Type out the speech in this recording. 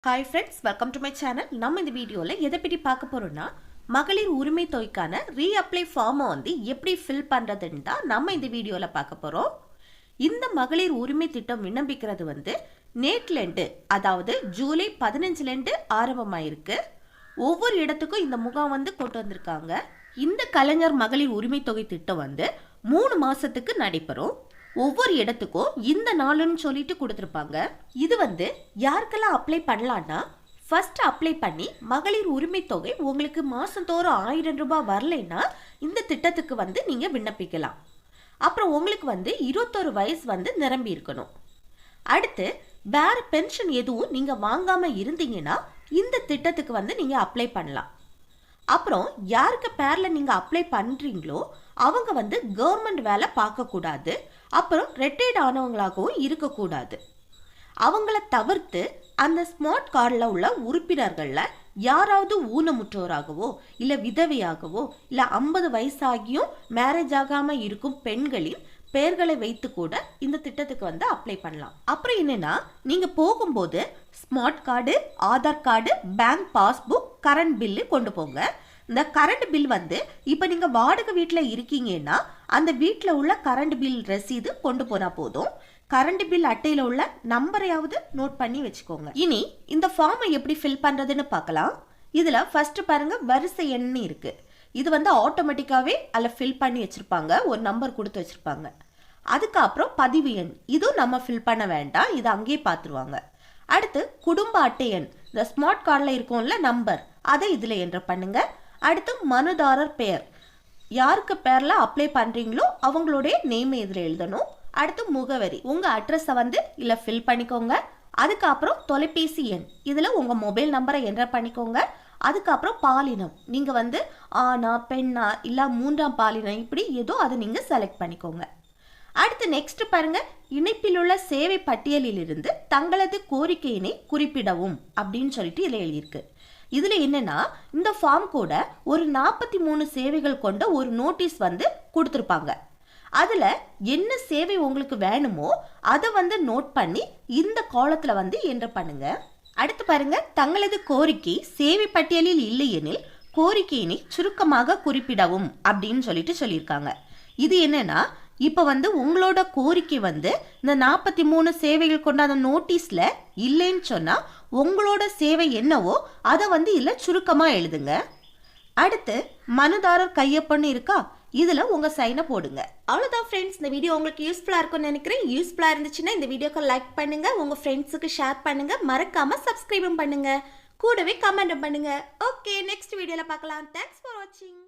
Hi friends, welcome to my channel. நம்ம இந்த வீடியோவில் எதை பற்றி பார்க்க போகிறோம்னா, மகளிர் உரிமை தொகைக்கான ரீஅப்ளை ஃபார்மை எப்படி ஃபில் பண்ணுறதுன்னு தான் நம்ம இந்த வீடியோவில் பார்க்க போகிறோம். இந்த மகளிர் உரிமை திட்டம் விண்ணப்பிக்கிறது நேட்லேருந்து, அதாவது ஜூலை 15லேருந்து ஆரம்பமாயிருக்கு. ஒவ்வொரு இடத்துக்கும் இந்த முகாம் கொண்டு வந்திருக்காங்க. இந்த கலைஞர் மகளிர் உரிமை தொகை திட்டம் 3 மாதத்துக்கு நடைபெறும். ஒவ்வொரு இடத்துக்கும் இந்த நாளுன்னு சொல்லிட்டு கொடுத்துருப்பாங்க. இது யாருக்கெல்லாம் அப்ளை பண்ணலான்னா, ஃபர்ஸ்ட் அப்ளை பண்ணி மகளிர் உரிமை தொகை உங்களுக்கு மாதந்தோறும் 1000 ரூபாய் வரலைன்னா இந்த திட்டத்துக்கு நீங்கள் விண்ணப்பிக்கலாம். அப்புறம் உங்களுக்கு 21 வயசு நிரம்பி இருக்கணும். அடுத்து வேற பென்ஷன் எதுவும் நீங்கள் வாங்காமல் இருந்தீங்கன்னா இந்த திட்டத்துக்கு நீங்கள் அப்ளை பண்ணலாம். அப்புறம் யாருக்கு பேரில் நீங்கள் அப்ளை பண்ணுறீங்களோ அவங்க கவர்மெண்ட் வேலை பார்க்கக்கூடாது. அப்புறம் ரிட்டையர்ட் ஆனவங்களாகவும் இருக்கக்கூடாது. அவங்கள தவிர்த்து அந்த ஸ்மார்ட் கார்டில் உள்ள உறுப்பினர்களில் யாராவது ஊனமுற்றோராகவோ இல்லை விதவையாகவோ இல்லை 50 வயசாகியும் மேரேஜ் ஆகாமல் இருக்கும் பெண்களின் பெயர்களை வைத்து கூட இந்த திட்டத்துக்கு அப்ளை பண்ணலாம். அப்புறம் என்னன்னா, நீங்கள் போகும்போது smart card, Aadhaar card, bank passbook, current bill கொண்டு போங்க. இந்த கரண்ட் பில் இப்போ நீங்கள் வாடகை வீட்டில் இருக்கீங்கன்னா அந்த வீட்டில் உள்ள கரண்ட் பில் ரசீது கொண்டு போனால் போதும். கரண்ட் பில் அட்டையில் உள்ள நம்பரையாவது நோட் பண்ணி வச்சுக்கோங்க. இனி இந்த ஃபார்மை எப்படி ஃபில் பண்ணுறதுன்னு பார்க்கலாம். இதில் ஃபர்ஸ்ட் பாருங்க, வரிசை எண்ணு இருக்கு. இது ஆட்டோமேட்டிக்காகவே அதில் ஃபில் பண்ணி வச்சுருப்பாங்க, ஒரு நம்பர் கொடுத்து வச்சுருப்பாங்க. அதுக்கப்புறம் பதிவு எண், இதுவும் நம்ம ஃபில் பண்ண வேண்டாம், இது அங்கேயே பார்த்துருவாங்க. அடுத்து குடும்ப அட்டை எண், இந்த ஸ்மார்ட் கார்டில் இருக்கும்ல நம்பர், அதை இதில் என்டர் பண்ணுங்க. அடுத்து மனுதாரர் பெயர், யாருக்கு பேரில் அப்ளை பண்ணுறீங்களோ அவங்களுடைய நேம் இதில் எழுதணும். அடுத்து முகவரி, உங்கள் அட்ரஸை இல்லை ஃபில் பண்ணிக்கோங்க. அதுக்கப்புறம் தொலைபேசி எண், இதில் உங்கள் மொபைல் நம்பரை என்டர் பண்ணிக்கோங்க. அதுக்கப்புறம் பாலினம், நீங்கள் ஆணா பெண்ணா இல்லை 3ஆம் பாலினம், இப்படி ஏதோ அதை நீங்கள் செலக்ட் பண்ணிக்கோங்க. அடுத்து நெக்ஸ்ட் பாருங்க, இணைப்பில் உள்ள சேவை பட்டியலிலிருந்து தங்களது கோரிக்கையினை குறிப்பிடவும் அப்படின்னு சொல்லிட்டு இதில் எழுதியிருக்கு. இதில் என்னன்னா, இந்த ஃபார்ம் கூட ஒரு 43 சேவைகள் கொண்ட ஒரு நோட்டீஸ் கொடுத்துருப்பாங்க. அதில் என்ன சேவை உங்களுக்கு வேணுமோ அதை நோட் பண்ணி இந்த காலத்தில் என்டர் பண்ணுங்க. அடுத்து பாருங்க, தங்களது கோரிக்கை சேவை பட்டியலில் இல்லையெனில் கோரிக்கையினை சுருக்கமாக குறிப்பிடவும் அப்படின்னு சொல்லியிருக்காங்க. இது என்னன்னா, இப்போ உங்களோட கோரிக்கை இந்த 43 சேவைகள் கொண்ட அந்த நோட்டீஸில் இல்லைன்னு சொன்னால் உங்களோட சேவை என்னவோ அதை இதில் சுருக்கமாக எழுதுங்க. அடுத்து மனுதாரர் கையொப்பம்னு இருக்கா, இதில் உங்கள் சைனை போடுங்க. அவ்வளோதான் ஃப்ரெண்ட்ஸ், இந்த வீடியோ உங்களுக்கு யூஸ்ஃபுல்லாக இருக்கும்னு நினைக்கிறேன். யூஸ்ஃபுல்லாக இருந்துச்சுன்னா இந்த வீடியோக்கு லைக் பண்ணுங்கள், உங்கள் ஃப்ரெண்ட்ஸுக்கு ஷேர் பண்ணுங்கள், மறக்காமல் சப்ஸ்கிரைபும் பண்ணுங்கள், கூடவே கமெண்ட்டும் பண்ணுங்கள். ஓகே, நெக்ஸ்ட் வீடியோவில் பார்க்கலாம். தேங்க்ஸ் ஃபார் வாட்சிங்.